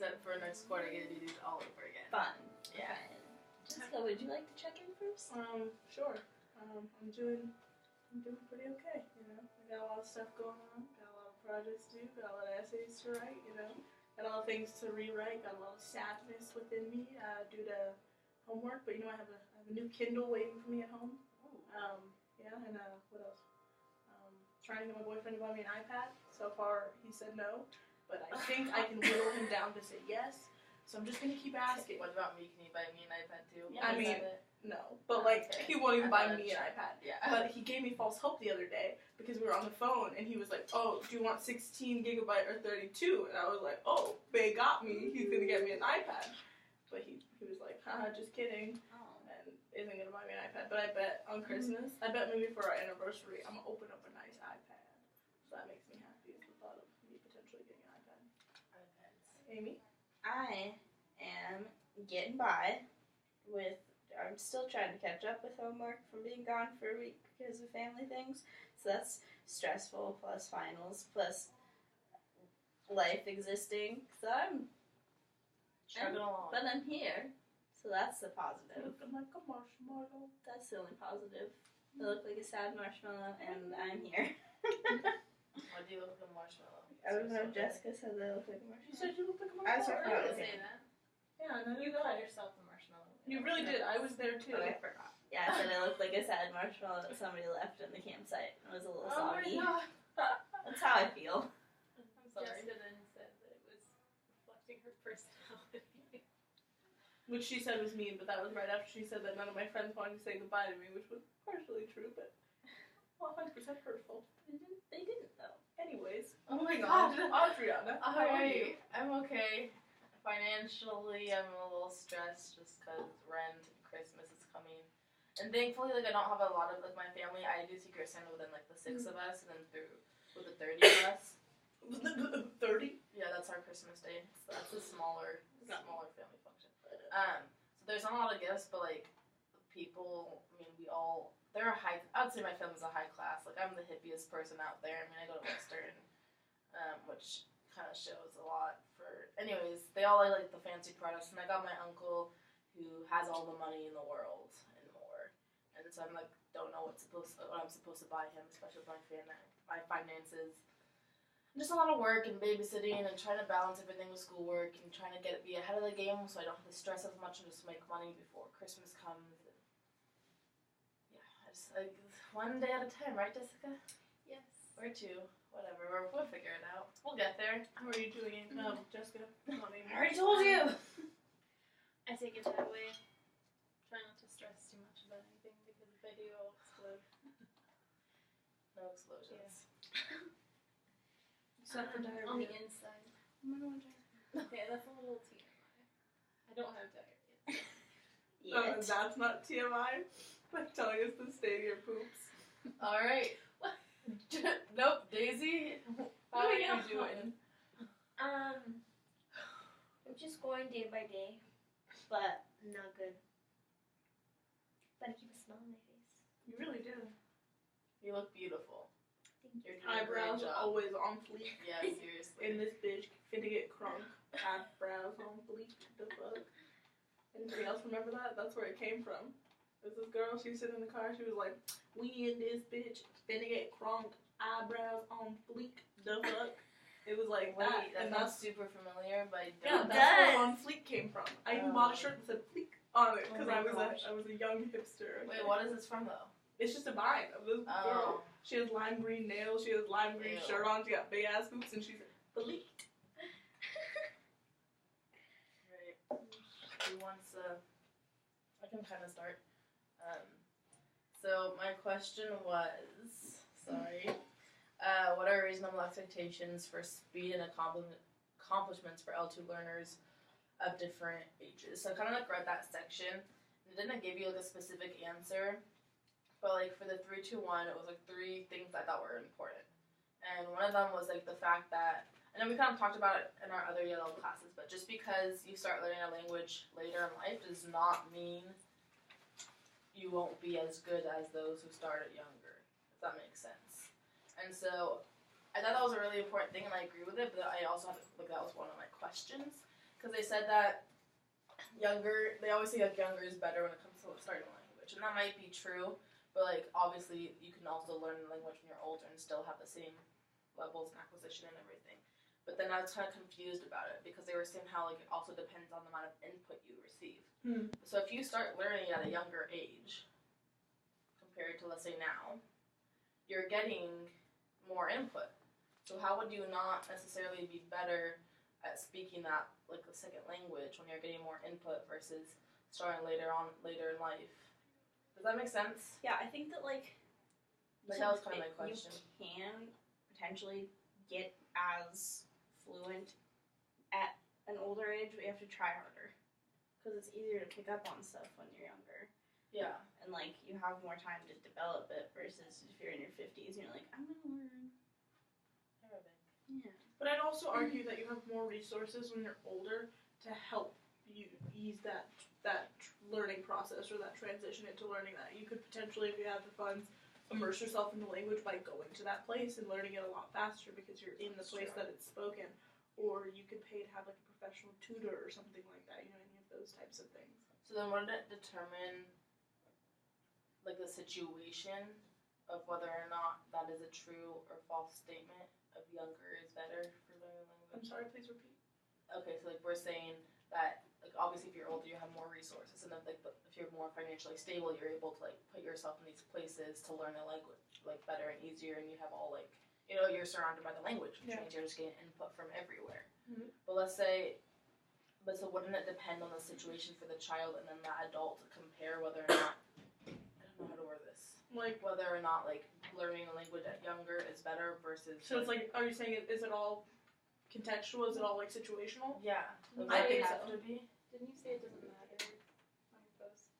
except for next quarter, I get to do it all over again. Fun. Yeah. Okay. Jessica, would you like to check in first? Sure. I'm doing pretty okay, you know. I got a lot of stuff going on, got a lot of projects to do, got a lot of essays to write, you know. Got a lot of things to rewrite, got a lot of sadness within me due to homework, but you know I have a new Kindle waiting for me at home. Yeah, and what else? Trying to get my boyfriend to buy me an iPad. So far he said no, but I think I can whittle him down to say yes. So I'm just gonna keep asking. What about me? Can you buy me an iPad too? Yeah, I mean, no, but like he won't even buy me an iPad. Yeah. But he gave me false hope the other day because we were on the phone and he was like, "Oh, do you want 16 gigabyte or 32?" And I was like, "Oh, Bay got me. He's gonna get me an iPad." But he was like, "Haha, just kidding," and isn't gonna buy me an iPad. But I bet on Christmas, I bet maybe for our anniversary, I'm gonna open up a nice iPad. So that makes me happy with the thought of me potentially getting an iPad. Amy? I am getting by with. I'm still trying to catch up with homework from being gone for a week because of family things. So that's stressful, plus finals, plus life existing. So I'm chugging along. But I'm here. So that's the positive. Looking like a marshmallow. That's the only positive. I look like a sad marshmallow, and I'm here. Why do you look like a marshmallow? I don't know if Jessica said that I look like a You marshmallow. said you looked like a I was marshmallow. talking about say that. Yeah, I know You you call got yourself a marshmallow. You really did. I was there too. Oh, I forgot. Yeah, I said I looked like a sad marshmallow that somebody left in the campsite. It was a little Oh my soggy. god. That's how I feel. I'm sorry. Jessica then said that it was reflecting her personality. Which she said was mean, but that was right after she said that none of my friends wanted to say goodbye to me, which was partially true, but 100% hurtful. They didn't though. Anyways, Oh my moving god. on. Adriana, how are you? I'm okay. Financially, I'm a little stressed just because rent and Christmas is coming. And thankfully, like, I don't have a lot of, like, my family. I do Secret Santa within, like, the 6 of us, and then through with the 30 of us. 30? Yeah, that's our Christmas day. So that's a smaller family function. So there's not a lot of gifts, but, like, people, I mean, they're I would say my family's a high class. Like, I'm the hippiest person out there. I mean, I go to Western, which kind of shows a lot for, anyways, they all like the fancy products, and I got my uncle who has all the money in the world and more, and so I'm like, don't know what I'm supposed to buy him, especially with my finances. Just a lot of work and babysitting and trying to balance everything with schoolwork and trying to be ahead of the game so I don't have to stress as much and just make money before Christmas comes. And yeah, I just like one day at a time, right, Jessica? Yes. Or two. Whatever, we'll figure it out. We'll get there. How are you doing, Jessica? Not I anymore. already told you. I take it that way. Try not to stress too much about anything because if I do, I'll explode. No explosions. Except for diarrhea. On the inside. Oh my god, diarrhea. Okay, that's a little TMI. I don't have diarrhea. Oh, Yet. that's not TMI? Like telling us to stay in your poops. Alright. Nope, Daisy. How are you doing? I'm just going day by day, but not good. But I keep a smile on my face. You really do. You look beautiful. Thank You're doing a great Eyebrows job. always on fleek. Yeah, seriously. In this bitch, finna get crunk. Eyebrows on fleek. The fuck? Anybody else remember that? That's where it came from. There's this girl, she was sitting in the car, she was like, we in this bitch, finna get crunk, eyebrows on fleek, the fuck. It was like that, Wait, and that that's, sounds super familiar, but I yeah, don't that's does. where on fleek came from. I even bought a shirt that said fleek on it, because Oh my I gosh. was a young hipster. Wait, what is this from though? It's just a vine of this girl. Oh. She has lime green nails, she has lime green Ew. shirt on, she got big ass hoops, and she's fleek. Right. Who wants I can kind of start. So my question was, what are reasonable expectations for speed and accomplishments for L2 learners of different ages? So I kind of like read that section. It didn't give you like a specific answer, but like for the 3-2-1, it was like 3 things I thought were important. And one of them was like the fact that, and then we kind of talked about it in our other yellow classes, but just because you start learning a language later in life does not mean you won't be as good as those who started younger, if that makes sense. And so I thought that was a really important thing, and I agree with it, but I also had, like, that was one of my questions, because they said that they always say like younger is better when it comes to starting a language, and that might be true. But like obviously, you can also learn a language when you're older and still have the same levels and acquisition and everything. But then I was kind of confused about it because they were saying how like it also depends on the amount of input you receive. So if you start learning at a younger age, compared to let's say now, you're getting more input. So how would you not necessarily be better at speaking that like a second language when you're getting more input versus starting later in life? Does that make sense? Yeah, I think that like that was kind of my question. You can potentially get as fluent at an older age, but you have to try harder because it's easier to pick up on stuff when you're younger. Yeah. And like you have more time to develop it versus if you're in your 50s and you're like, I'm gonna learn Arabic. Yeah. But I'd also argue that you have more resources when you're older to help you ease that learning process or that transition into learning that. You could potentially, if you have the funds, immerse yourself in the language by going to that place and learning it a lot faster because you're in the place that it's spoken. Or you could pay to have like a professional tutor or something like that, you know, any of those types of things. So then wouldn't it determine like the situation of whether or not that is a true or false statement of younger is better for learning language? I'm sorry, please repeat. Okay, so like we're saying that like obviously if you're older you have more resources, and then like if you're more financially stable you're able to like put yourself in these places to learn a language like better and easier, and you have all like, you know, you're surrounded by the language, which means you're just getting input from everywhere. But let's say, so wouldn't it depend on the situation for the child and then the adult to compare whether or not, I don't know how to word this, Like whether or not like learning a language at younger is better versus. So it's like, are you saying is it all contextual? Is it all like situational? Yeah, I think have so. to be. Didn't you say it doesn't matter on your post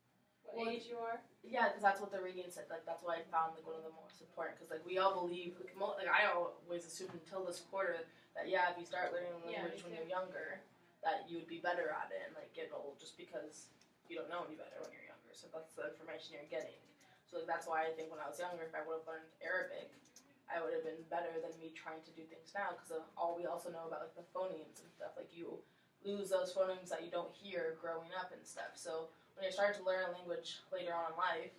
what Well, age you are? Yeah, because that's what the reading said. Like that's why I found like one of the most important. Because like we all believe, like I always assumed until this quarter that if you start learning a language when you're younger, that you would be better at it, and like it'll just because you don't know any better when you're younger. So that's the information you're getting. So like, that's why I think when I was younger, if I would have learned Arabic, I would have been better than me trying to do things now. Because we also know about like the phonemes and stuff. Like you lose those phonemes that you don't hear growing up and stuff. So when you're starting to learn a language later on in life,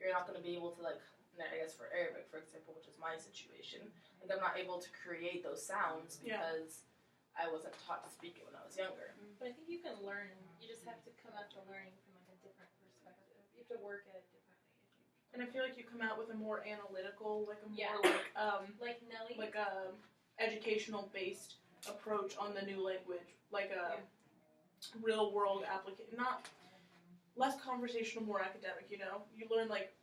you're not going to be able to, like, I guess for Arabic, for example, which is my situation, like I'm not able to create those sounds because I wasn't taught to speak it when I was younger. But I think you can learn. You just have to come at the learning from like a different perspective. You have to work at it differently, I think. And I feel like you come out with a more analytical, like a more Like Nelly. like a educational based approach on the new language, like a real world application, not less conversational, more academic. You know, you learn like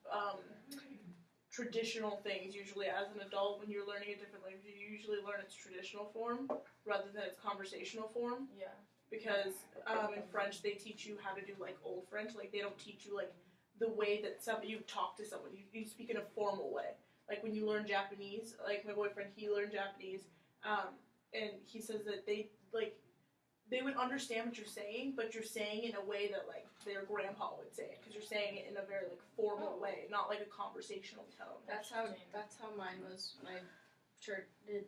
traditional things usually as an adult. When you're learning a different language, you usually learn its traditional form rather than its conversational form. Yeah. Because in French they teach you how to do like old French. Like they don't teach you like the way that you talk to someone. You speak in a formal way. Like when you learn Japanese, like my boyfriend, he learned Japanese, and he says that they would understand what you're saying, but you're saying it in a way that like their grandpa would say it, because you're saying it in a very like formal way, not like a conversational tone. That's how mine was. My church did.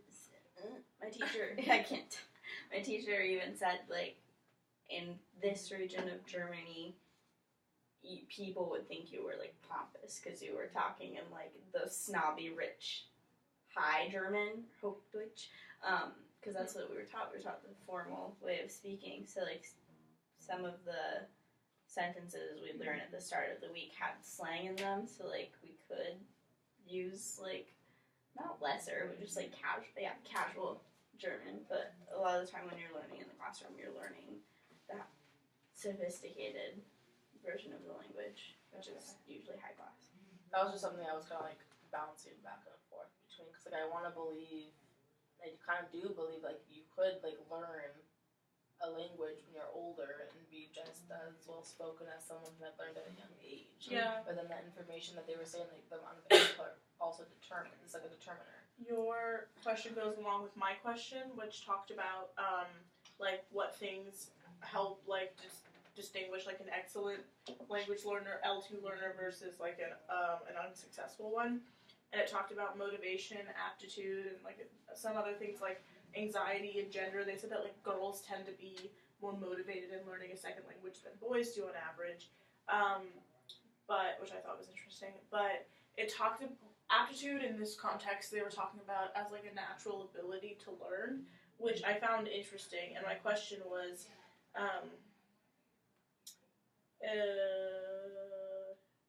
My teacher, I can't. My teacher even said like, in this region of Germany, people would think you were like pompous because you were talking in like the snobby, rich, high German, Hochdeutsch. Because that's what we were taught. We were taught the formal way of speaking. So like, some of the sentences we'd learn at the start of the week had slang in them. So like, we could use like, not lesser, but just like casual German. But a lot of the time when you're learning in the classroom, you're learning that sophisticated version of the language, which is usually high class. That was just something I was kind of like bouncing back and forth between, because like I want to believe, I kind of do believe like you could like learn a language when you're older and be just as well spoken as someone who had learned at a young age. Yeah. But then that information that they were saying, like the amount of input also determines, it's like a determiner. Your question goes along with my question, which talked about like what things help like distinguish like an excellent language learner, L2 learner versus like an unsuccessful one. And it talked about motivation, aptitude, and like some other things like anxiety and gender. They said that like girls tend to be more motivated in learning a second language than boys do on average, but which I thought was interesting. But it talked about aptitude in this context. They were talking about as like a natural ability to learn, which I found interesting. And my question was,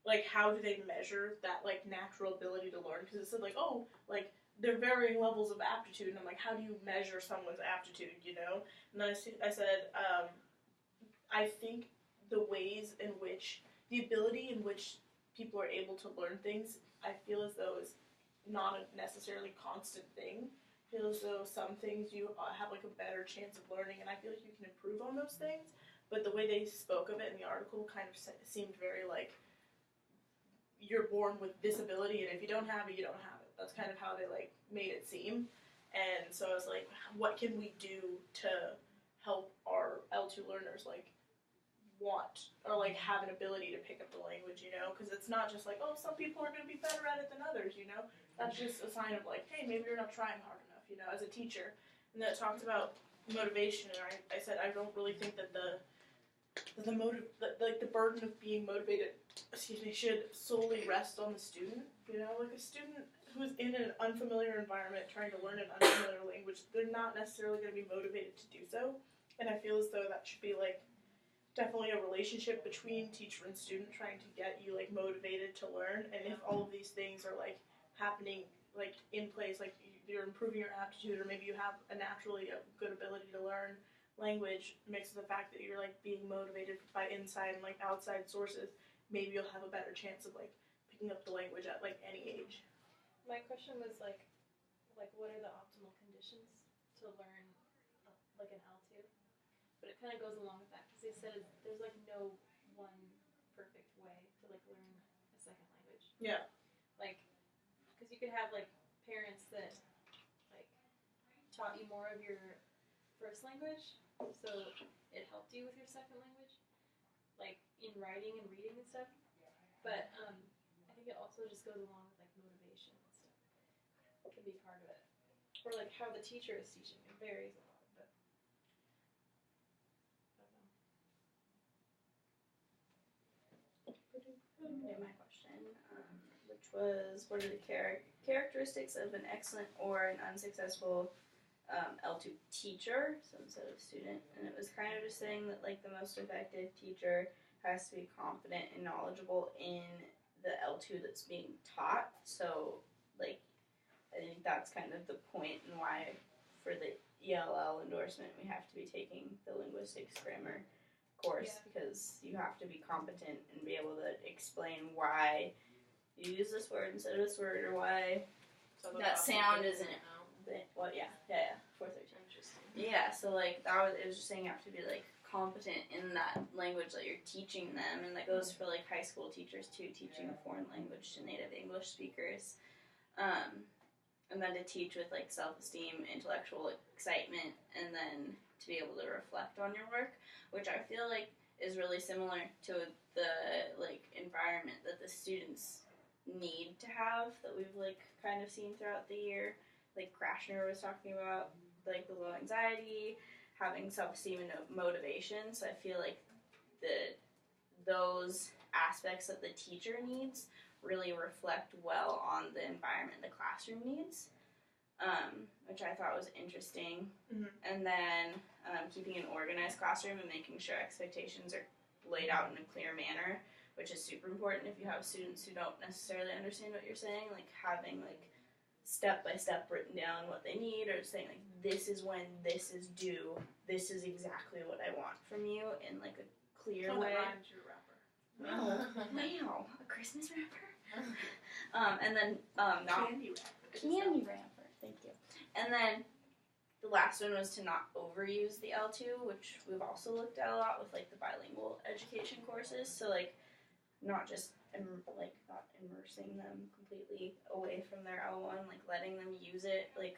like, how do they measure that like natural ability to learn? Because it said like, oh, like there are varying levels of aptitude, and I'm like, how do you measure someone's aptitude? You know? And then I said, I think the ways in which the ability in which people are able to learn things, I feel as though is not a necessarily constant thing. I feel as though some things you have like a better chance of learning, and I feel like you can improve on those things. But the way they spoke of it in the article kind of seemed very like, you're born with this ability, and if you don't have it, you don't have it. That's kind of how they like made it seem. And so I was like, what can we do to help our L2 learners like want or like have an ability to pick up the language, you know? Because it's not just like, oh, some people are going to be better at it than others, you know? That's just a sign of like, hey, maybe you're not trying hard enough, you know, as a teacher. And then it talked about motivation, and I said I don't really think that the burden of being motivated, should solely rest on the student. You know, like a student who's in an unfamiliar environment trying to learn an unfamiliar language, they're not necessarily going to be motivated to do so. And I feel as though that should be like definitely a relationship between teacher and student, trying to get you like motivated to learn. And if all of these things are like happening like in place, like you're improving your aptitude, or maybe you have a naturally a good ability to learn language, mixed with the fact that you're like being motivated by inside and like outside sources, maybe you'll have a better chance of like picking up the language at like any age. My question was like what are the optimal conditions to learn like an L2? But it kind of goes along with that, because they said there's like no one perfect way to like learn a second language. Yeah. Like, because you could have like parents that like taught you more of your first language, so it helped you with your second language, like in writing and reading and stuff. But I think it also just goes along with like motivation and stuff. It can be part of it, or like how the teacher is teaching. It varies a lot, but I don't know. My question, which was, what are the characteristics of an excellent or an unsuccessful L2 teacher, so instead of student? And it was kind of just saying that like the most effective teacher has to be confident and knowledgeable in the L2 that's being taught. So like I think that's kind of the point and why for the ELL endorsement we have to be taking the linguistics grammar course, because you have to be competent and be able to explain why you use this word instead of this word, or why that sound isn't what 413. Interesting. Yeah, so like it was just saying you have to be like competent in that language that you're teaching them, and that goes for like high school teachers too, teaching a foreign language to native English speakers. And then to teach with like self-esteem, intellectual excitement, and then to be able to reflect on your work, which I feel like is really similar to the like environment that the students need to have, that we've like kind of seen throughout the year. Like Krashner was talking about, like the low anxiety, having self-esteem and motivation. So I feel like those aspects that the teacher needs really reflect well on the environment the classroom needs, which I thought was interesting. Mm-hmm. And then keeping an organized classroom and making sure expectations are laid out in a clear manner, which is super important if you have students who don't necessarily understand what you're saying, like having like step by step written down what they need, or saying like, this is when this is due, this is exactly what I want from you in like a clear way. Your rapper. Wow, a Christmas wrapper. And then Candy wrapper. candy wrapper. Thank you. And then the last one was to not overuse the L2, which we've also looked at a lot with like the bilingual education courses. So like not just not immersing them completely away from their L1, like letting them use it. Like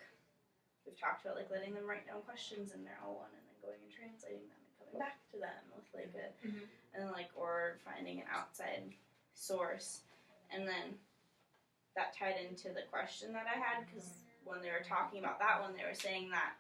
we've talked about, like letting them write down questions in their L1 and then going and translating them and coming back to them with like a and like, or finding an outside source. And then that tied into the question that I had, because when they were talking about that one, they were saying that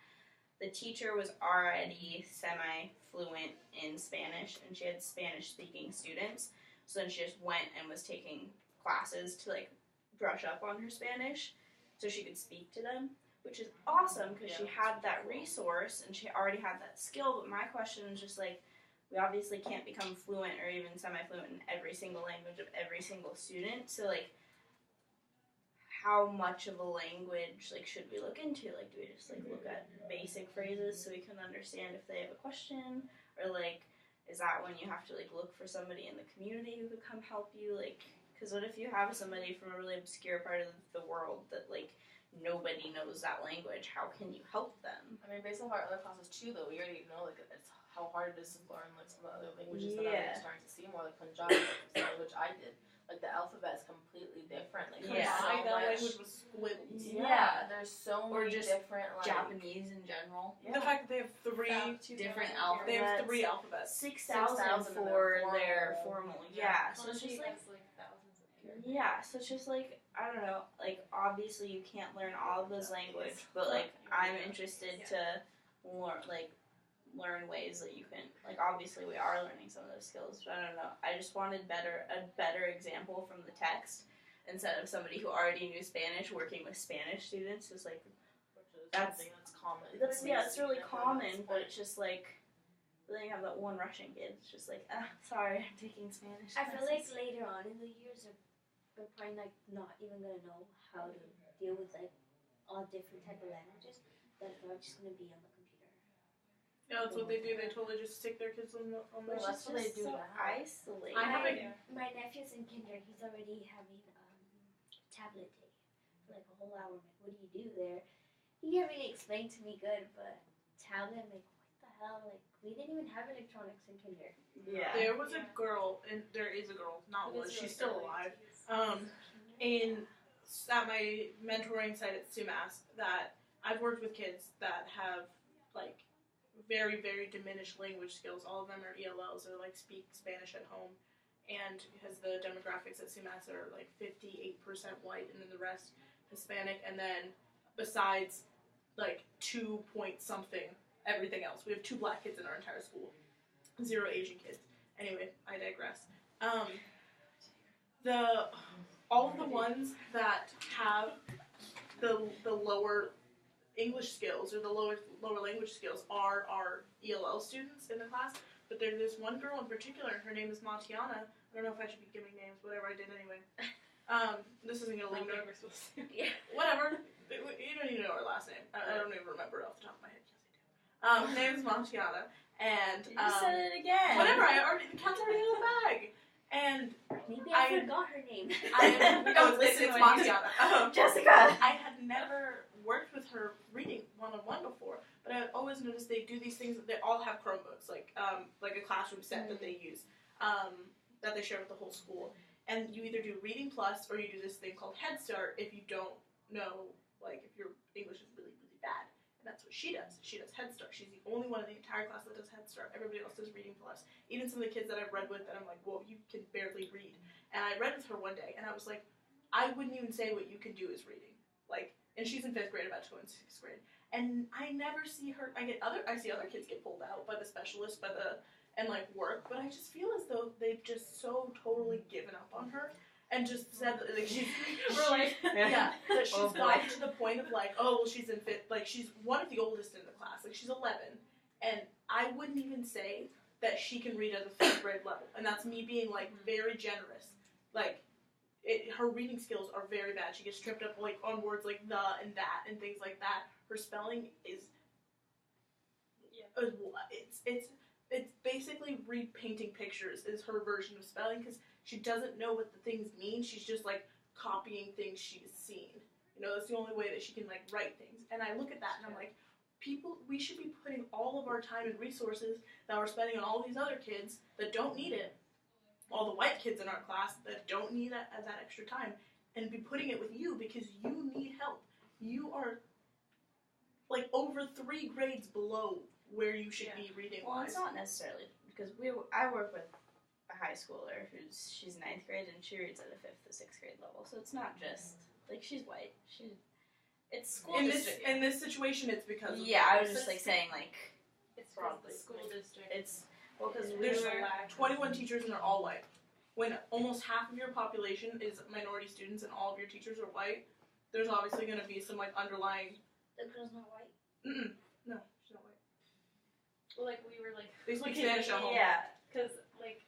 the teacher was already semi-fluent in Spanish, and she had Spanish-speaking students. So then she just went and was taking classes to like brush up on her Spanish, so she could speak to them, which is awesome because she had that resource and she already had that skill. But my question is just like, we obviously can't become fluent or even semi-fluent in every single language of every single student. So like, how much of a language like should we look into? Like, do we just like look at basic phrases so we can understand if they have a question, or like, is that when you have to like look for somebody in the community who could come help you? Like, because what if you have somebody from a really obscure part of the world that like nobody knows that language? How can you help them? I mean, based on our other classes too, though, we already know like it's how hard it is to learn like some of the other languages that I'm starting to see more, like Punjabi, which I did. Like the alphabet is completely different. Like Yeah. there's so That much. language was squiggles. Yeah, there's so Or many just different like Japanese in general. The fact that they have three Different They have alphabets. 3 alphabets. 6,000 for their formal. Yeah, so it's just like, has like thousands of characters. yeah, so it's just like, I don't know, like obviously you can't learn all of those language, but like I'm interested to learn ways that you can, like obviously we are learning some of those skills, but I don't know, I just wanted a better example from the text instead of somebody who already knew Spanish working with Spanish students. Just like, Which is That's- something that's common. that's, yeah, it's really Like, common, but like, it's just like, then you have that one Russian kid, it's just like, sorry, I'm taking Spanish I feel like classes. later on in the years, we're probably like not even gonna know how to deal with like all different type of languages. That are just gonna be on the computer. Yeah, that's what they do. They totally just stick their kids on the Well, Which that's is what they just do so now. isolating. I haven't. My nephew's in kinder. He's already having tablet day for like a whole hour. I'm like, what do you do there? He can't really explain to me good, but tablet, I'm like, what the hell? Like, we didn't even have electronics in kinder. Yeah. There was a girl, and there is a girl, not was, she's still alive, at my mentoring site at SUMass, that I've worked with kids that have, like, very, very diminished language skills. All of them are ELLs, or, like, speak Spanish at home, and because the demographics at SUMass are, like, 58% white, and then the rest Hispanic, and then besides, like, 2 point something, everything else. We have 2 black kids in our entire school. 0 Asian kids. Anyway, I digress. All of the ones that have the lower English skills or the lower language skills are our ELL students in the class. But there's this one girl in particular. Her name is Matiana. I don't know if I should be giving names. Whatever, I did anyway. This isn't gonna leave no. Whatever. You don't even know her last name. I don't even remember it off the top of my head. Yes, I do. Her name is Matiana. And You said it again. whatever, the cat's already in the bag. And Maybe I forgot her name. it's Matiana. Jessica. I had never worked with her reading one-on-one before, but I always noticed they do these things. They all have Chromebooks, like a classroom set that they use, that they share with the whole school. And you either do Reading Plus or you do this thing called Head Start if you don't know, like, if your English is really, really bad. And that's what she does. She does Head Start. She's the only one in the entire class that does Head Start. Everybody else does Reading Plus. Even some of the kids that I've read with, and I'm like, whoa, you can barely read. And I read with her one day, and I was like, I wouldn't even say what you can do is reading. Like, and she's in 5th grade, about to go in 6th grade. And I never see her. I see other kids get pulled out by the specialist, and like work, but I just feel as though they've just so totally given up on her. And just said that, like, that she's gotten to the point of, like, oh, well, she's in 5th, like, she's one of the oldest in the class, like, she's 11, and I wouldn't even say that she can read at the 3rd grade level, and that's me being, like, very generous. Like, her reading skills are very bad. She gets tripped up, like, on words like the and that and things like that. Her spelling is, it's basically repainting pictures is her version of spelling, because she doesn't know what the things mean. She's just, like, copying things she's seen. You know, that's the only way that she can, like, write things. And I look at that and I'm like, we should be putting all of our time and resources that we're spending on all these other kids that don't need it, all the white kids in our class that don't need that extra time, and be putting it with you because you need help. You are, like, over 3 grades below where you should be reading-wise. Well, it's not necessarily, because I work with a high schooler she's 9th grade and she reads at a 5th to 6th grade level, so it's not just, like, she's white, It's school In this district. in this situation, it's because of Yeah, I was So just like it's- saying like It's from the Broadly. school district. it's because we There's were 21 teachers and they're all white. When almost half of your population is minority students and all of your teachers are white, there's obviously going to be some like underlying. The girl's not white. No, she's not white. Well, like we were like. They speak Spanish at home. yeah. Because, like,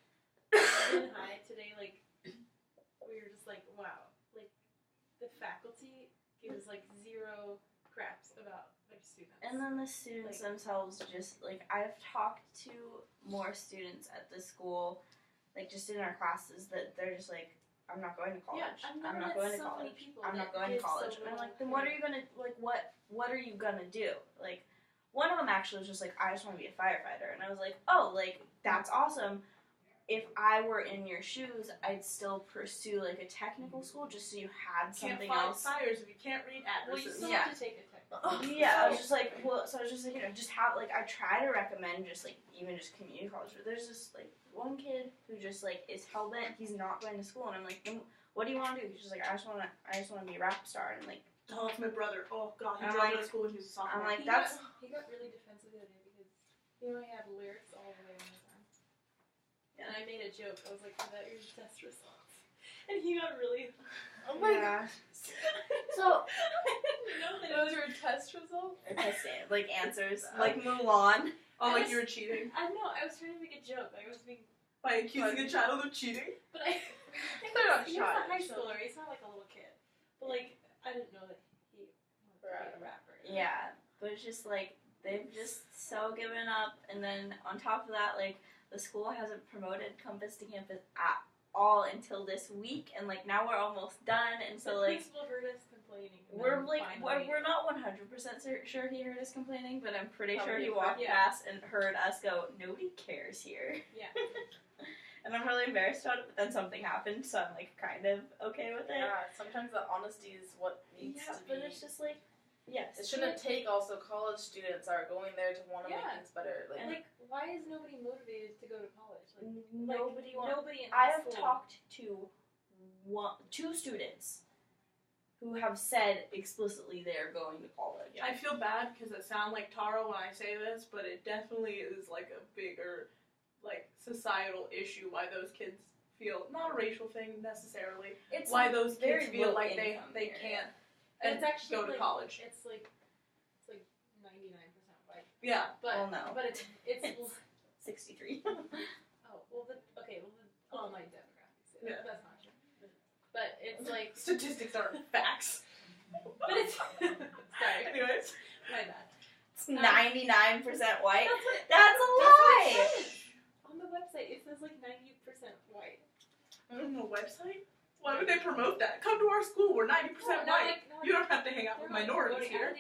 in high today, like, we were just like, wow. Like, the faculty gives, like, zero craps about their students. And then the students themselves just like I've talked to more students at the school, like just in our classes that they're just like, I'm not going to college. Yeah, I've I'm never not met going to so many college. people I'm that not going to give so college. And I'm little like, then what are you gonna like? What are you gonna do? Like, one of them actually was just like, I just want to be a firefighter, and I was like, oh, like that's awesome. If I were in your shoes, I'd still pursue like a technical school just so you had Can't something fight else. fires if you can't read Well, you addresses. still Yeah. have to take a technical. Yeah, I was just like, well, so I was just like, just have, like, I try to recommend just, like, even just community college, but there's this, like, one kid who just, like, is hell-bent, he's not going to school, and I'm like, then what do you want to do? He's just like, I just want to be a rap star, and, like, Oh, it's my brother. Oh God, he I'm dropped like- out of school when he was a sophomore. I'm like, He that's, got really defensive the other day because he only had lyrics all the way on his arm. And I made a joke. I was like, "Is that your test results?" And he got really. Oh my yeah. So god. Those were test results? Or testing, like, answers, like, Mulan. Oh, like I you were cheating I know. I was trying to make a joke. Like I was being, by accusing a child of cheating. but I. They're not He was a high shy. schooler. He's not like a little kid. But like, I didn't know that he wanted to be a rapper. Yeah, but it's just, like, they've just so given up, and then on top of that, like, the school hasn't promoted Compass to Campus at all until this week, and, like, now we're almost done, and so, the like, principal heard us complaining. and we're then like finally- we're not 100% sure he heard us complaining, but I'm pretty sure Probably he walked yeah. past and heard us go, nobody cares here. Yeah. And I'm really embarrassed about it, but then something happened, so I'm like kind of okay with it. Yeah, sometimes the honesty is what needs Yeah, to be. but it's just like, yes, It shouldn't take also college students are going there to want to Yeah. make things better. Like, And- Like, why is nobody motivated to go to college? Like, nobody wants. nobody in I high have school. talked to two students who have said explicitly they're going to college. I feel bad because it sounds like Tara when I say this, but it definitely is like a bigger, like, societal issue why those kids feel, not a racial thing necessarily, It's why those very kids feel low like income they area. can't And it's actually go to like, college. It's like 99% white. Yeah. But Well, no. but it's It's 63. oh well the online demographics. Yeah. That's not true. But it's like Statistics aren't facts. but it's sorry Anyways. my bad. It's 99% white. That's what That's a that's what lie. it says. On the website it says like 90% white. On the website? Why would they promote that? Come to our school. We're 90% No, white. no, You don't have to hang out they're with not minorities promoting. here.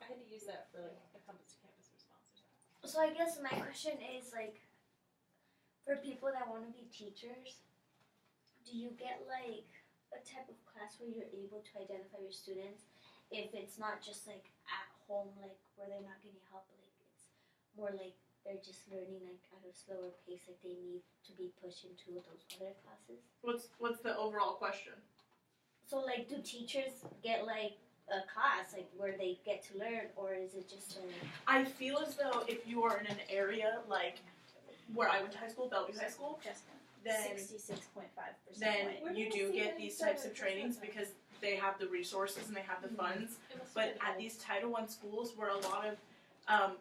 I had to use that for like the Compass to Campus response or something. So I guess my question is like, for people that want to be teachers, do you get like a type of class where you're able to identify your students if it's not just like at home, like where they're not getting help, like it's more like they're just learning like at a slower pace, like they need to be pushed into those other classes? What's the overall question? So like, do teachers get like a class like where they get to learn, or is it just a I feel as though if you are in an area like where I went to high school, Bellevue High School, then 66.5% then white. Where do you I do see get that these in types of Bellevue? trainings because they have the resources and they have the funds. It must But be at these Title I schools, where a lot of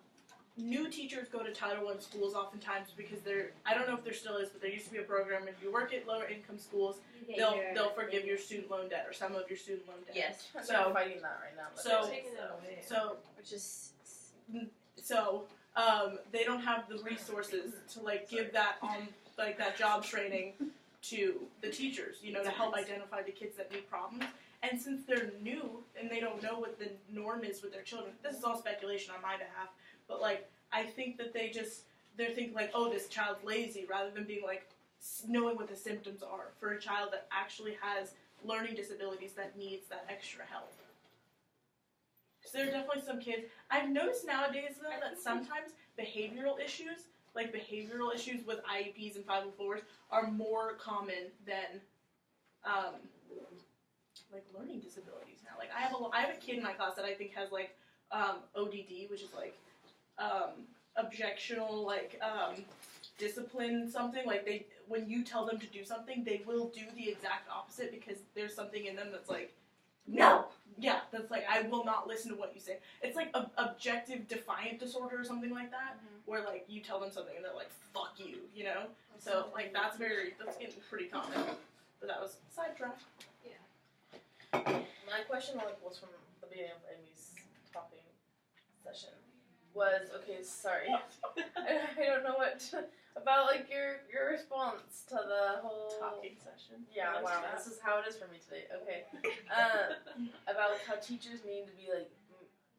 new teachers go to Title I schools oftentimes because I don't know if there still is, but there used to be a program if you work at lower income schools, you get they'll forgive your student loan debt or some of your student loan debt. Yes. I'm So- fighting that right now. But so- it's, taking that away. So Which is they don't have the resources to like give that like that job training to the teachers, you know, to help identify the kids that need problems. And since they're new and they don't know what the norm is with their children, this is all speculation on my behalf, but like I think that they're thinking like, oh, this child's lazy, rather than being like knowing what the symptoms are for a child that actually has learning disabilities that needs that extra help. So there are definitely some kids. I've noticed nowadays though that sometimes behavioral issues with IEPs and 504s are more common than like learning disabilities now. Like I have a kid in my class that I think has like ODD, which is like objectional like discipline something. Like they, when you tell them to do something, they will do the exact opposite because there's something in them that's like, no. Yeah, that's like, I will not listen to what you say. It's like objective defiant disorder or something like that, where like you tell them something and they're like, fuck you, you know? So like that's getting pretty common. But that was sidetrack. My question was from the beginning of Amy's talking session. Okay, sorry. I don't know about like your response to the whole Talking session. Yeah, I like wow, that. this is how it is for me today. Okay. About how teachers need to be like,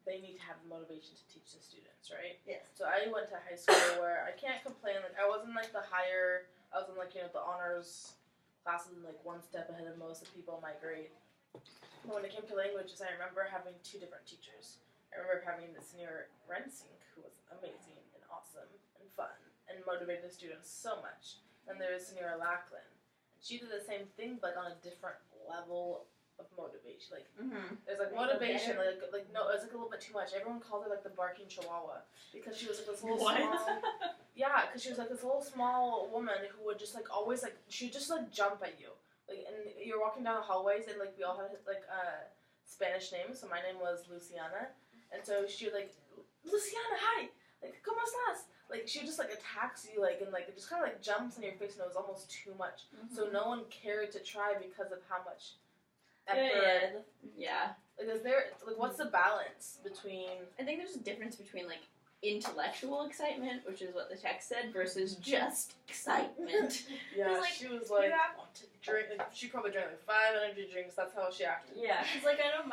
they need to have the motivation to teach the students, right? Yes. So I went to high school where I can't complain. Like I wasn't like the higher. I was in like the honors classes, like one step ahead of most of the people in my grade. But when it came to languages, I remember having two different teachers. I remember having this Senior Rensink, who was amazing and awesome and fun and motivated the students so much. And there was Senior Lachlan. She did the same thing, but on a different level of motivation. Like, there's like motivation, like no, it was like a little bit too much. Everyone called her like the barking chihuahua because she was like this little small. Yeah, because she was like this little small woman who would just like always like she'd just like jump at you. Like, and you're walking down the hallways and like we all had like Spanish names. So my name was Luciana, and so she would like, Luciana, hi, like, ¿cómo estás? Like, she just, like, attacks you, like, and, like, it just kind of, like, jumps in your face, and it was almost too much. So no one cared to try because of how much effort. Yeah. Like, is there, like, what's the balance between... I think there's a difference between, like, intellectual excitement, which is what the text said, versus just excitement. Yeah, like, she was, like, you have to drink, like, she probably drank, like, 5 energy drinks. That's how she acted. Yeah, because, like, I know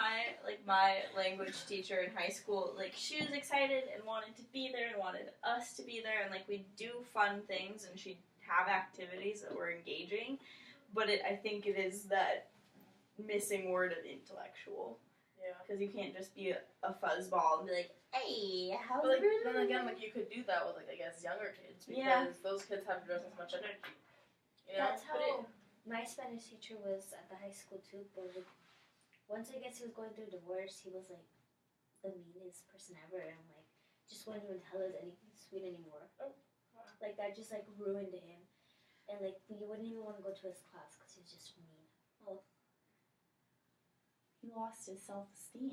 my language teacher in high school, like, she was excited and wanted to be there and wanted us to be there, and, like, we'd do fun things, and she'd have activities that were engaging, but I think it is that missing word of intellectual. Yeah. Because you can't just be a fuzzball and be like, hey, how's But, like, it then again, like, you could do that with, like, I guess, younger kids, because Yeah. those kids have just as much energy. You know? That's how my Spanish teacher was at the high school too. But like, once I guess he was going through a divorce, he was like the meanest person ever, and like just wouldn't even tell us anything sweet anymore. Oh, wow. Like that just like ruined him, and like we wouldn't even want to go to his class because he was just mean. Oh, he lost his self-esteem.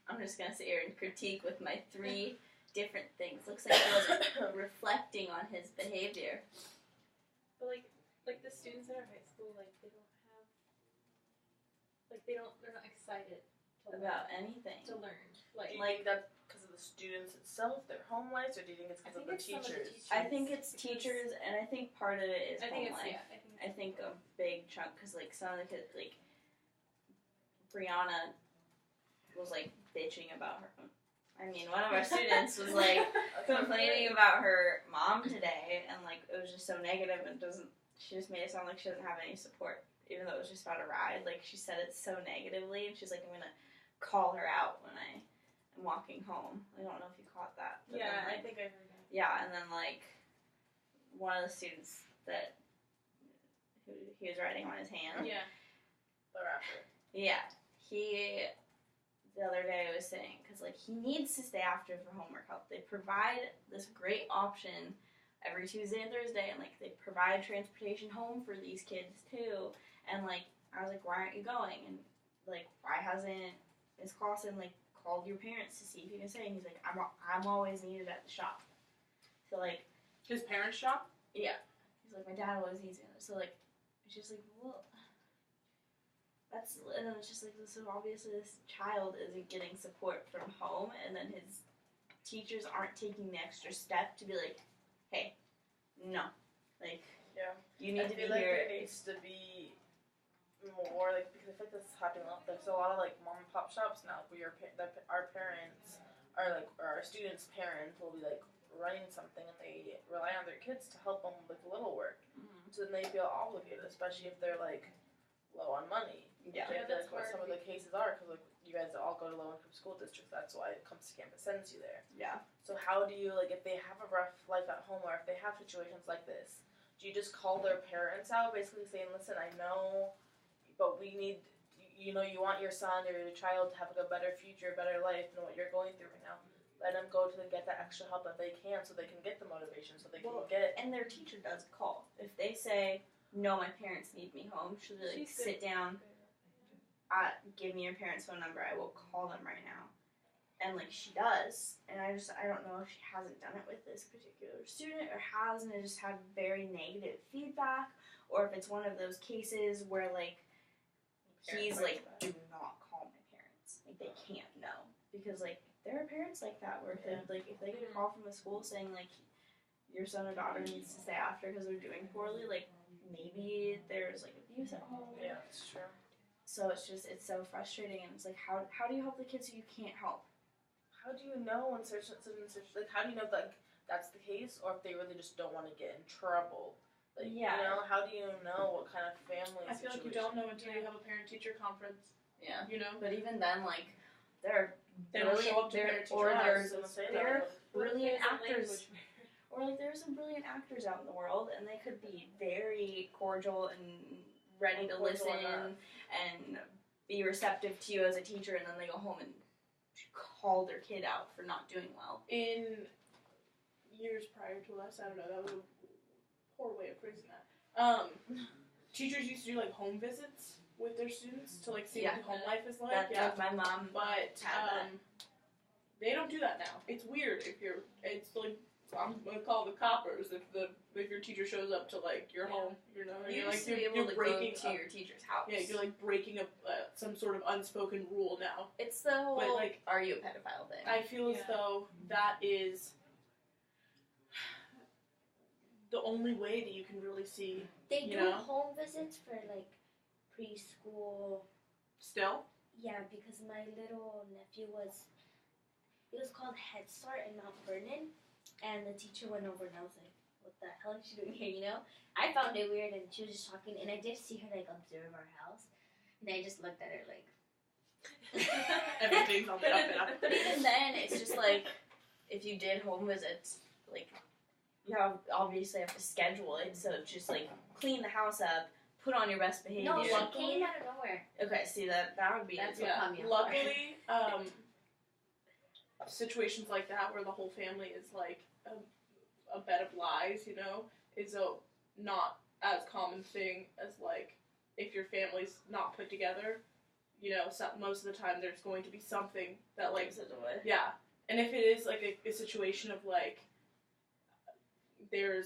I'm just gonna sit here and critique with my 3 different things. Looks like he wasn't reflecting on his behavior. But like the students in our high school, like they don't have, like they're not excited About anything. to learn. Do you think that's because of the students itself, their home lives, or do you think it's because of the teachers? I think it's teachers, and I think part of it is I think home it's life. yeah. I think a big chunk, because like some of the kids, like Brianna was like bitching about her. I mean, one of our students was like complaining about her mom today, and like it was just so negative, and she just made it sound like she doesn't have any support, even though it was just about a ride. Like she said it so negatively, and she's like, I'm gonna call her out when I am walking home. I don't know if you caught that. But Yeah, then, I think I heard that. yeah, and then like one of the students that who he was riding on his hand. Yeah. The rapper. Yeah, he the other day was saying, because like he needs to stay after for homework help. They provide this great option every Tuesday and Thursday, and like they provide transportation home for these kids too. And like I was like, why aren't you going? And like, why hasn't Miss Clausen like called your parents to see if you can stay? And he's like, I'm always needed at the shop. So like His parents' shop? yeah, he's like, my dad always needs me. So like it's just like, well. And then it's just like, so obviously this child isn't getting support from home, and then his teachers aren't taking the extra step to be like, hey, no, like, Yeah. you need I to be feel like here. there needs to be more, like, because I feel like this is happening a lot. There's a lot of, like, mom and pop shops now where our parents, or, like, or our students' parents will be, like, running something, and they rely on their kids to help them with little work. Mhm. So then they feel obligated, especially if they're, like, low on money. Yeah. Which I Yeah, feel that's like what hard. some of the cases are, because, like, you guys all go to low-income school districts. That's why it comes to campus sends you there. Yeah. So how do you, like, if they have a rough life at home, or if they have situations like this, do you just call their parents out, basically saying, listen, I know, but we need, you know, you want your son or your child to have a better future, better life than what you're going through right now. Let them go to get that extra help that they can, so they can get the motivation, so they can get. And their teacher does call. If they say, "No, my parents need me home," she'll be like, "Sit down. Give me your parents' phone number. I will call them right now." And like she does, and I don't know if she hasn't done it with this particular student or has, and it just had very negative feedback, or if it's one of those cases where like he's like, "Do not call my parents. Like they can't know," because like. There are parents like that where if they get a call from a school saying like your son or daughter needs to stay after because they're doing poorly, like maybe there's like abuse at home. Yeah, it's true. So it's so frustrating, and it's like how do you help the kids who you can't help? How do you know when such like how do you know that that's the case, or if they really just don't want to get in trouble? Like you know, how do you know what kind of family? I feel like you don't know until you have a parent-teacher conference. Yeah. You know. But even then, like they don't show up to parent-teacher conferences. They're brilliant actors. Or like there's some brilliant actors out in the world, and they could be very cordial and ready to listen and be receptive to you as a teacher, and then they go home and call their kid out for not doing well. In years prior to us, I don't know, that was a poor way of phrasing that. Teachers used to do like home visits with their students to like see what the home life is like. That's my mom. But they don't do that now. It's weird it's like I'm gonna call the coppers if your teacher shows up to like your home, you know. You you're used like to be able to breaking go to your teacher's house. Yeah, you're like breaking up some sort of unspoken rule now. It's the whole like, are you a pedophile thing. I feel as though that is the only way that you can really see. They do home visits for like preschool. Still? Yeah, because my little nephew it was called Head Start in Mount Vernon, and the teacher went over and I was like, what the hell is she doing here, you know? I found it weird, and she was just talking, and I did see her like observe our house, and I just looked at her like everything's on the up and up. But even then, it's just like if you did home visits, like you obviously have to schedule it, so it's just like clean the house up. Put on your best behavior. No, she came out of nowhere. Okay, see that would be. That's what caught me off guard. Luckily, situations like that where the whole family is like a bed of lies, you know, is a not as common thing as like if your family's not put together. You know, most of the time there's going to be something that like yeah, and if it is like a situation of like there's.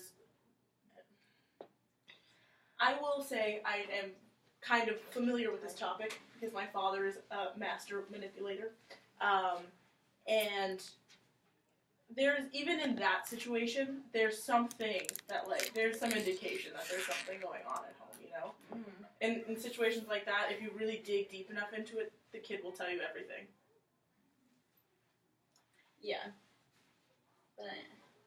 I will say I am kind of familiar with this topic because my father is a master manipulator. And there's, even in that situation, there's something that, like, there's some indication that there's something going on at home, you know? Mm-hmm. And in situations like that, if you really dig deep enough into it, the kid will tell you everything. Yeah. But,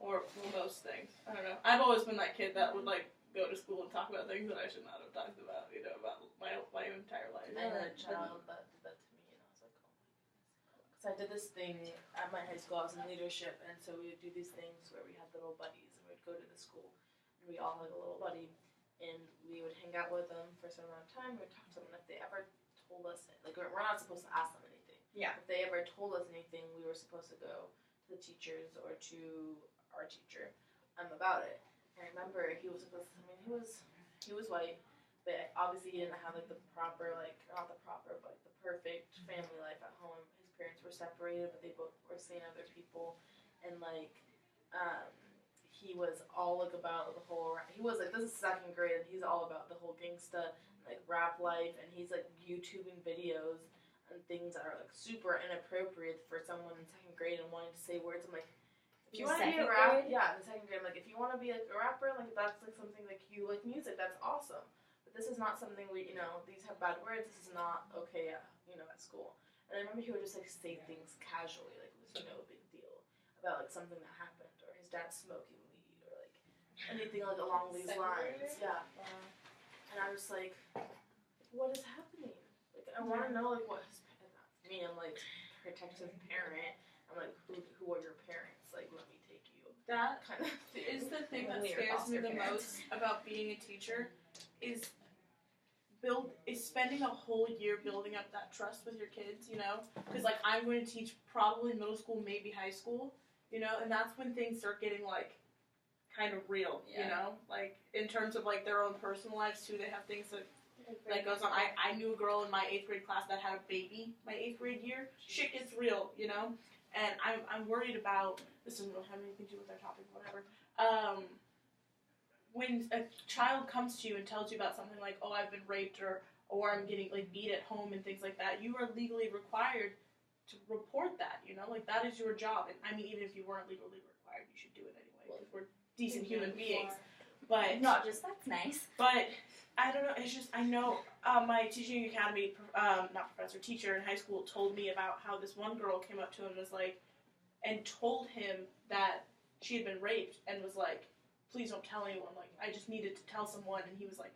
or most things. I don't know. I've always been that kid that would, like, go to school and talk about things that I should not have talked about, you know, about my entire life. I had a child that did that to me, and I was like, oh my goodness. Because I did this thing at my high school, I was in leadership, and so we would do these things where we had little buddies, and we'd go to the school, and we all had a little buddy, and we would hang out with them for a certain amount of time, we'd talk to them, and if they ever told us, like, we're not supposed to ask them anything. Yeah. If they ever told us anything, we were supposed to go to the teachers or to our teacher about it. I remember he was supposed to, he was white, but obviously he didn't have, like, the proper, like, not the proper, but the perfect family life at home. His parents were separated, but they both were seeing other people, and, like, he was all, like, about the whole, he was, like, this is second grade, and he's all about the whole gangsta, like, rap life, and he's, like, YouTubing videos and things that are, like, super inappropriate for someone in second grade and wanting to say words. I'm like, if you want to be a rapper, yeah, in the second grade, I'm like, if you want to be like a rapper, like that's like something like you like music, that's awesome. But this is not something where, you know, these have bad words. This is not okay, you know, at school. And I remember he would just like say things casually, like it was, you know, a big deal about like something that happened, or his dad smoking weed, or like anything like along these lines. Yeah. And I was like, what is happening? Like I want to know like what his me. I'm like protective parent. I'm like, who are your parents? Like, let me take you. That kind of is the thing that scares me the most about being a teacher, is is spending a whole year building up that trust with your kids, you know? Because, like, I'm going to teach probably middle school, maybe high school, you know? And that's when things start getting, like, kind of real, you know? Like, in terms of, like, their own personal lives, too. They have things that goes on. I knew a girl in my 8th grade class that had a baby my 8th grade year. Shit gets real, you know? And I'm worried about, this doesn't really have anything to do with our topic, whatever. When a child comes to you and tells you about something like, oh, I've been raped, or I'm getting, like, beat at home and things like that, you are legally required to report that, you know? Like, that is your job. And, I mean, even if you weren't legally required, you should do it anyway, because we're decent human beings. But not just that's nice. But I don't know. It's just I know my teaching academy, teacher in high school told me about how this one girl came up to him and was like, and told him that she had been raped and was like, please don't tell anyone. Like, I just needed to tell someone, and he was like,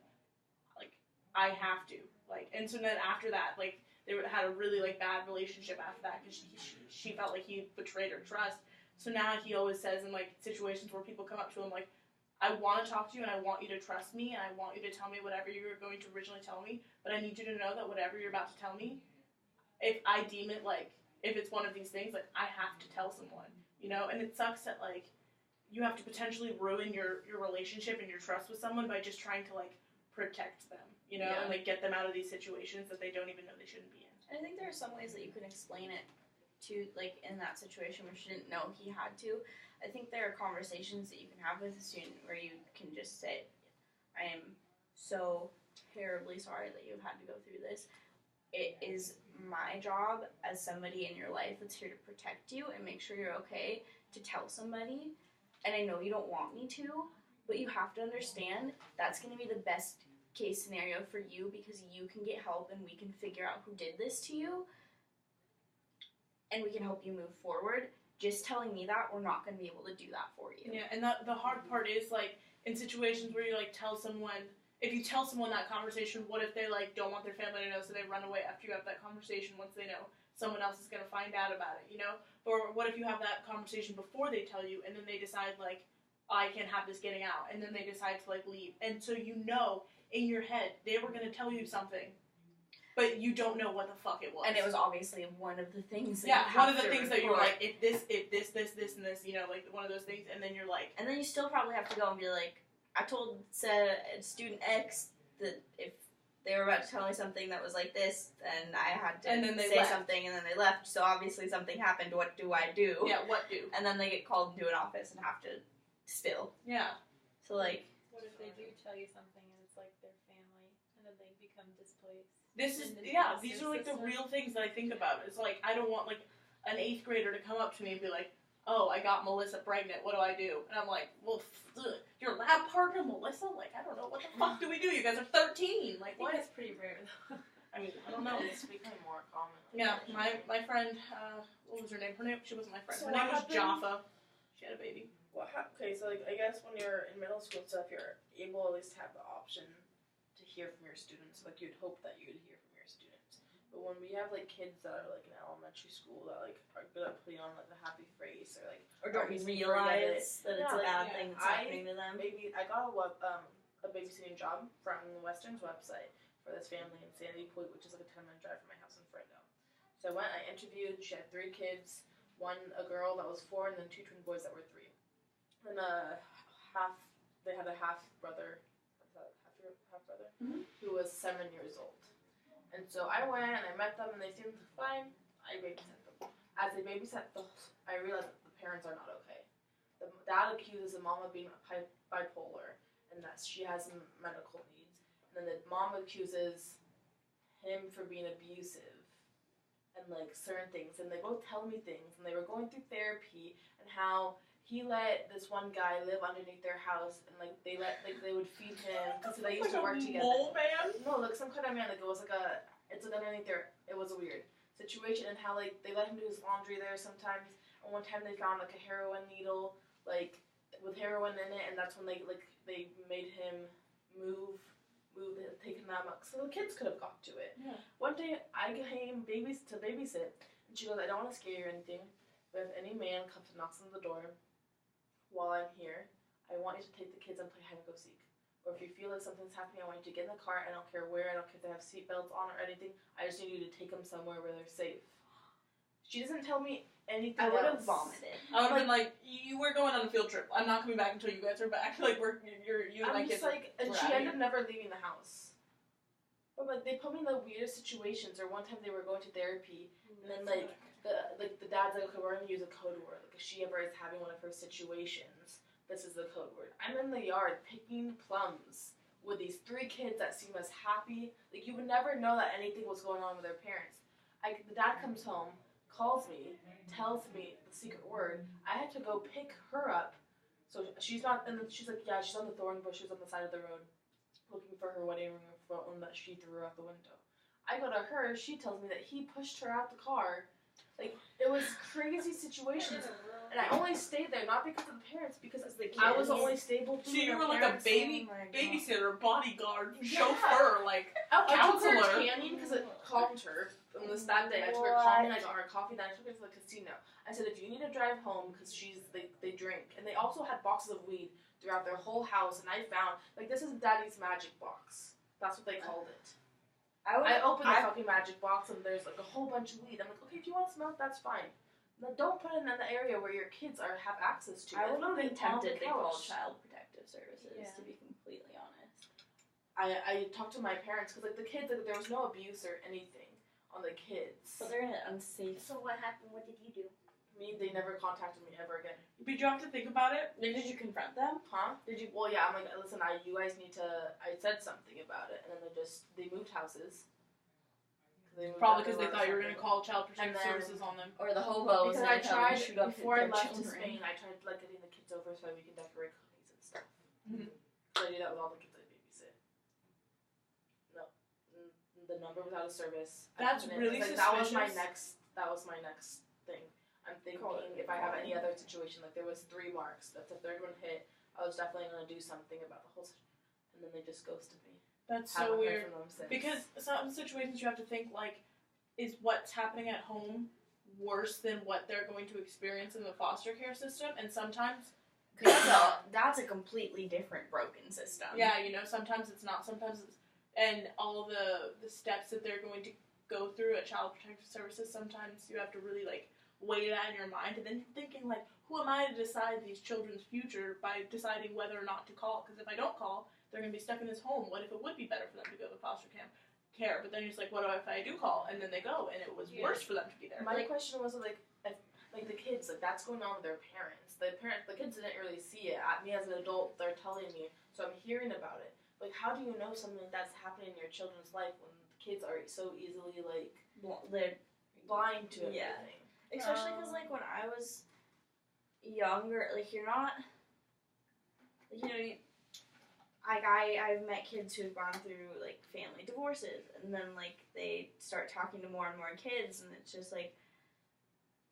I have to. Like, and so then after that, like, they had a really, like, bad relationship after that because she felt like he betrayed her trust. So now he always says in, like, situations where people come up to him, like, I want to talk to you, and I want you to trust me, and I want you to tell me whatever you were going to originally tell me, but I need you to know that whatever you're about to tell me, if I deem it, like, if it's one of these things, like, I have to tell someone, you know? And it sucks that, like, you have to potentially ruin your relationship and your trust with someone by just trying to, like, protect them, you know, and, like, get them out of these situations that they don't even know they shouldn't be in. And I think there are some ways that you can explain it to, like, in that situation where she didn't know he had to. I think there are conversations that you can have with a student where you can just say, I am so terribly sorry that you've had to go through this. It is my job as somebody in your life that's here to protect you and make sure you're okay to tell somebody. And I know you don't want me to, but you have to understand that's going to be the best case scenario for you because you can get help and we can figure out who did this to you and we can help you move forward. Just telling me that, we're not going to be able to do that for you. Yeah, and the hard part is, like, in situations where you, like, tell someone, if you tell someone that conversation, what if they, like, don't want their family to know, so they run away after you have that conversation once they know someone else is going to find out about it, you know? Or what if you have that conversation before they tell you, and then they decide, like, I can't have this getting out, and then they decide to, like, leave. And so you know, in your head, they were going to tell you something, but you don't know what the fuck it was. And it was obviously one of the things that one of the things that you were like, if this, and this, you know, like, one of those things, and then you're like... And then you still probably have to go and be like, I told student X that if they were about to tell me something that was like this, and I had to say something, and then they left, so obviously something happened, what do I do? Yeah, what do? And then they get called into an office and have to spill. Yeah. So, like... What if they do tell you something and it's, like, their family, and then they become displaced? These are, like, the real things that I think about. It's, like, I don't want, like, an 8th grader to come up to me and be like, oh, I got Melissa pregnant, what do I do? And I'm like, well, your lab partner, Melissa? Like, I don't know, what the fuck do we do? You guys are 13. Like, what? That's pretty rare, though. I mean, I don't know. It's becoming more common. Yeah, my friend, what was her name? She wasn't my friend. So her name was Jaffa. She had a baby. Okay, so, like, I guess when you're in middle school and stuff, you're able at least to have the option to hear from your students. Like, you'd hope that you'd hear from your students. But when we have, like, kids that are, like, in elementary school that, like, are good at putting on, like, the happy face or, like... Or don't realize that it's a bad thing that's happening to them. Maybe I got a babysitting job from the Western's website for this family in Sandy Point, which is, like, a 10-minute drive from my house in Fresno. So I went, I interviewed, she had 3 kids, a girl that was 4, and then 2 twin boys that were 3. And they had a half brother, who was 7 years old. And so I went and I met them and they seemed fine. I babysat them. As I babysat them, I realized that the parents are not okay. The dad accuses the mom of being bipolar and that she has some medical needs. And then the mom accuses him for being abusive and, like, certain things. And they both tell me things. And they were going through therapy and how he let this one guy live underneath their house, and, like, they would feed him because they used to work together. Mole man? No, like some kind of man. Like, it was like underneath there. It was a weird situation, and how, like, they let him do his laundry there sometimes. And one time they found, like, a heroin needle, like, with heroin in it, and that's when they made him take him out, so the kids could have got to it. Yeah. One day I came to babysit, and she goes, I don't want to scare you or anything, but if any man comes and knocks on the door while I'm here, I want you to take the kids and play hide and go seek. or if you feel like something's happening, I want you to get in the car. I don't care where. I don't care if they have seatbelts on or anything. I just need you to take them somewhere where they're safe. She doesn't tell me anything I would have else. vomited. I would have been like, you were going on a field trip. I'm not coming back until you guys are back. Like, you and my I'm kids just like, and were she out ended up here. never leaving the house. But like, they put me in the weirdest situations. Or one time they were going to therapy, and then like the dad's like, okay, we're gonna use a code word. Like, if she ever is having one of her situations, this is the code word. I'm in the yard picking plums with these 3 kids that seem as happy. Like, you would never know that anything was going on with their parents. The dad comes home, calls me, tells me the secret word. I had to go pick her up. So she's not, and then she's like, yeah, she's on the thorn bushes on the side of the road, looking for her wedding ring or phone that she threw out the window. I go to her, she tells me that he pushed her out the car. Like, it was crazy situations. And I only stayed there, not because of the parents, because I was only stable to So you their were like a parents. baby Oh my God. babysitter, bodyguard, Yeah. chauffeur, like. I took her Counselor. tanning because it calmed her. On this that day, I took her calming. I got her coffee. Then I took her to the casino. I said, if you need to drive home, because they drink, and they also had boxes of weed throughout their whole house. And I found this is Daddy's magic box. That's what they called it. I opened the fucking magic box and there's like a whole bunch of weed. I'm like, okay, if you want to smoke, that's fine. Now, don't put it in the area where your kids have access to. I It's would have literally been on the tempted to call couch. Child Protective Services, Yeah. to be completely honest. I talked to my parents because the kids, there was no abuse or anything on the kids. But they're in an unsafe. So what happened? What did you do? They never contacted me ever again. Did you have to think about it? Did you confront them? Huh? Did you? Well, yeah. I'm like, listen, you guys need to. I said something about it, and then they moved houses. Probably because they thought you were going to call Child And Protective then- Services on them. Or the hobos. Because I that come and tried shoot up before I their left to children. Spain. I tried getting the kids over so we can decorate cookies and stuff. Mhm. So I do that with all the kids I babysit. No, the number was out of service. That's really that was my suspicious. That was my next thing. I'm thinking if I have any other situation, like there was 3 marks. That's the 3rd one hit. I was definitely gonna do something about the whole, and then they just ghosted me. That's Haven't so heard weird. from them since. Because some situations you have to think, like, is what's happening at home worse than what they're going to experience in the foster care system? And sometimes, That's a completely different broken system. yeah, sometimes it's not. Sometimes it's, and all the steps that they're going to go through at Child Protective Services, sometimes you have to really, like, weigh that in your mind. And then you're thinking, like, who am I to decide these children's future by deciding whether or not to call? Because if I don't call, they're going to be stuck in this home. What if it would be better for them to go to foster care? But then you're just like, what if I do call? And then they go, and it was worse for them to be there. My question was if the kids, that's going on with their parents. The kids didn't really see it. Me as an adult, they're telling me, so I'm hearing about it. Like, how do you know something like that's happening in your children's life when the kids are so easily They're blind to everything? Yeah. Especially because, like, when I was younger, like, you're not, I've met kids who've gone through, like, family divorces, and then, like, they start talking to more and more kids, and it's just, like,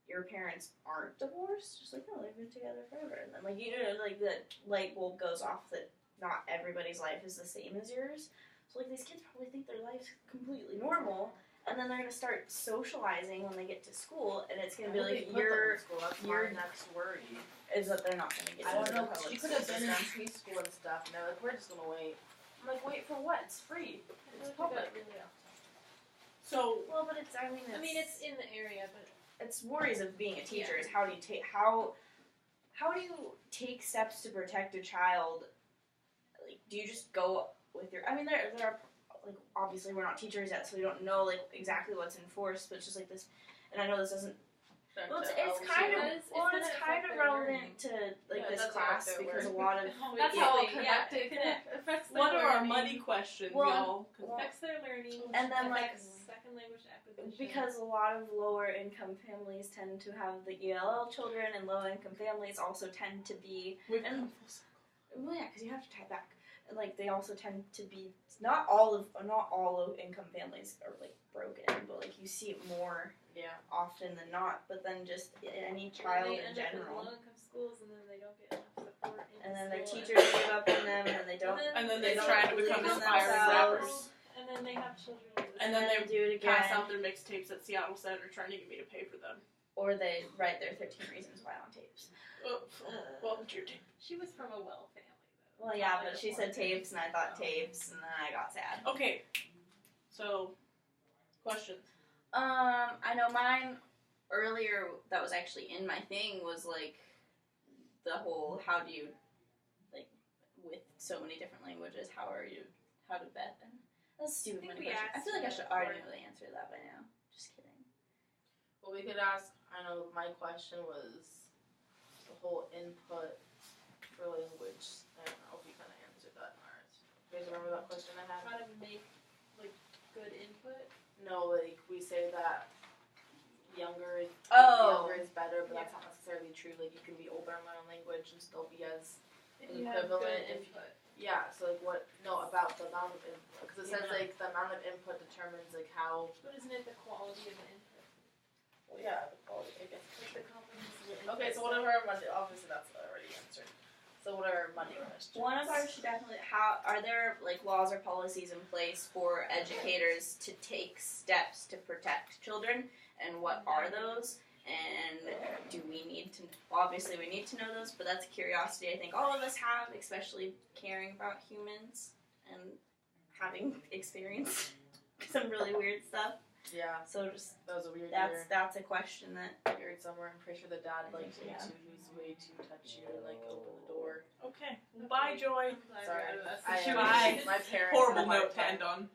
your parents aren't divorced? Just like, no, they've been together forever. And then, like, like, the light bulb goes off that not everybody's life is the same as yours. So, like, these kids probably think their life's completely normal, and then they're gonna start socializing when they get to school, and it's gonna be like That's your- my next worry. is that they're not gonna get I don't into know. the public She could have been in system. preschool and stuff, and they're like, we're just gonna wait. I'm like, wait for what? It's free. It's public. So, Well, but it's it's in the area, but it's worries of being a teacher is how do you take how do you take steps to protect a child? Like, do you just go with your? I mean, there are, like, obviously we're not teachers yet, so we don't know, like, exactly what's enforced. But it's just like this, and I know this doesn't. Well, it's kind of It's well, gonna it's kind affect of their relevant to, like, Yeah, this that's class affect their because a work. lot of that's how Basically, connected. It affects their what are our learning, muddy questions, Well, y'all? affects their learning, And then, like, affects second language acquisition. because a lot of lower income families tend to have the ELL children, and low income families also tend to be. We've and- come full circle. Well, yeah, because you have to tie back, and, like, they also tend to be not all low income families are, like, broken, but, like, you see it more Yeah. often than not. But then just any And child they in end up in general, low-income schools, and then they don't get enough support. and then their school. teachers give up on them, and they don't. And then they they don't try to become believe in aspiring themselves. rappers. And then they have children. And then they do it again, pass out their mixtapes at Seattle Center trying to get me to pay for them. or they write their 13 Reasons Why on tapes. Oh, well, it's your tape. She was from a well family, Well, yeah, but she said tapes, and I thought tapes, and then I got sad. Okay. So, questions. I know mine earlier that was actually in my thing was like the whole how do you like with so many different languages how do Beth and that's a stupid I think money we question. I asked feel like I that should already before. know the answer to that by now. Just kidding. Well, we could ask. I know my question was the whole input for language. I don't know if you kind of answered that in ours. You guys remember that question I had? How to make like good input. No, like we say that younger is better, but that's not necessarily true. Like you can be older and learn a language and still be as If you have good equivalent if input. yeah. So like what? No, about the amount of input because it says like the amount of input determines like how. But isn't it the quality of the input? Well, yeah, the quality. I guess. Like the comprehensive input. Okay, so what are our Monday? Obviously, that's already answered. So what are our Monday questions? One of ours should definitely how are there like laws or policies in place for educators to take steps to protect children and what are those? And do we need to obviously we need to know those, but that's a curiosity I think all of us have, especially caring about humans and having experienced some really weird stuff. Yeah, So just that was a weird that's year. that's a question that Weird somewhere. I'm pretty sure the dad liked him Yeah. too. He was way too touchy to like open the door. Okay. Bye, Joy. I'm glad Sorry, we're out of that I She am. was- My parents. Horrible had a hard note to time. end on.